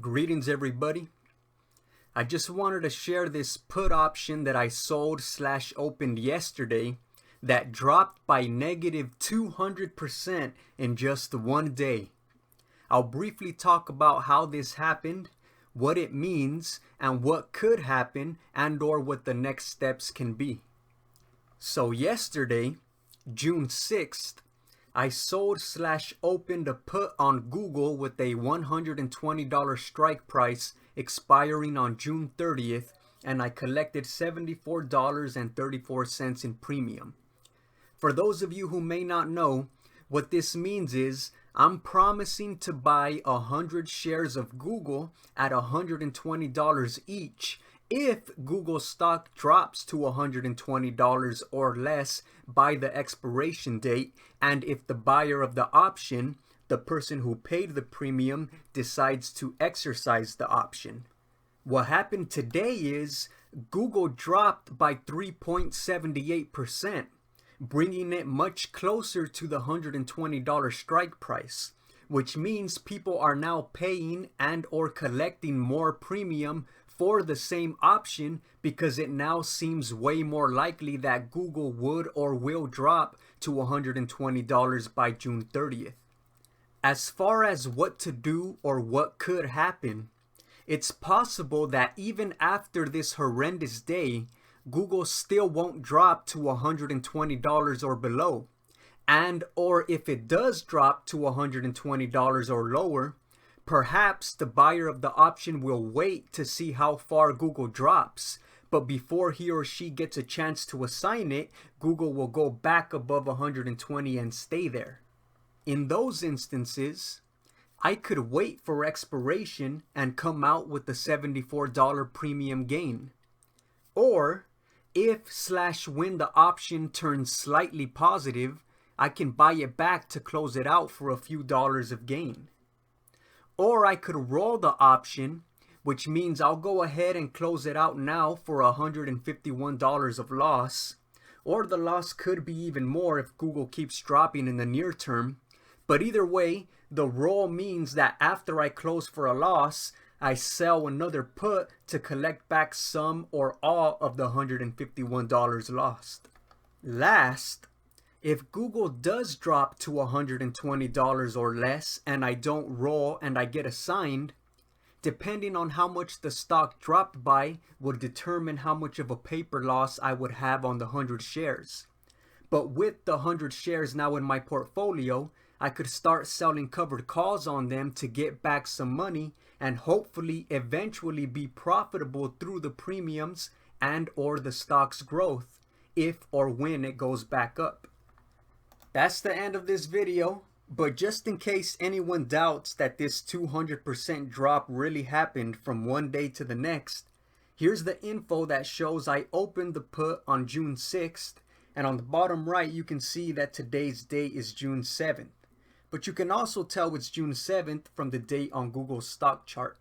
Greetings everybody. I just wanted to share this put option that I sold/opened yesterday that dropped by negative 200% in just one day. I'll briefly talk about how this happened, what it means, and what could happen and/or what the next steps can be. So yesterday, June 6th, I sold/opened a put on Google with a $120 strike price expiring on June 30th, and I collected $74.34 in premium. For those of you who may not know, what this means is I'm promising to buy 100 shares of Google at $120 each if Google stock drops to $120 or less by the expiration date, and if the buyer of the option, the person who paid the premium, decides to exercise the option. What happened today is Google dropped by 3.78%, bringing it much closer to the $120 strike price, which means people are now paying and or collecting more premium for the same option because it now seems way more likely that Google would or will drop to $120 by June 30th. As far as what to do or what could happen, it's possible that even after this horrendous day, Google still won't drop to $120 or below. And or if it does drop to $120 or lower, perhaps the buyer of the option will wait to see how far Google drops, but before he or she gets a chance to assign it, Google will go back above 120 and stay there. In those instances, I could wait for expiration and come out with the $74 premium gain. Or, if/when the option turns slightly positive, I can buy it back to close it out for a few dollars of gain. Or I could roll the option, which means I'll go ahead and close it out now for $151 of loss. Or the loss could be even more if Google keeps dropping in the near term. But either way, the roll means that after I close for a loss, I sell another put to collect back some or all of the $151 lost. Last, if Google does drop to $120 or less and I don't roll and I get assigned, depending on how much the stock dropped by will determine how much of a paper loss I would have on the 100 shares. But with the 100 shares now in my portfolio, I could start selling covered calls on them to get back some money and hopefully eventually be profitable through the premiums and or the stock's growth if or when it goes back up. That's the end of this video, but just in case anyone doubts that this 200% drop really happened from one day to the next, here's the info that shows I opened the put on June 6th, and on the bottom right you can see that today's date is June 7th. But you can also tell it's June 7th from the date on Google's stock chart.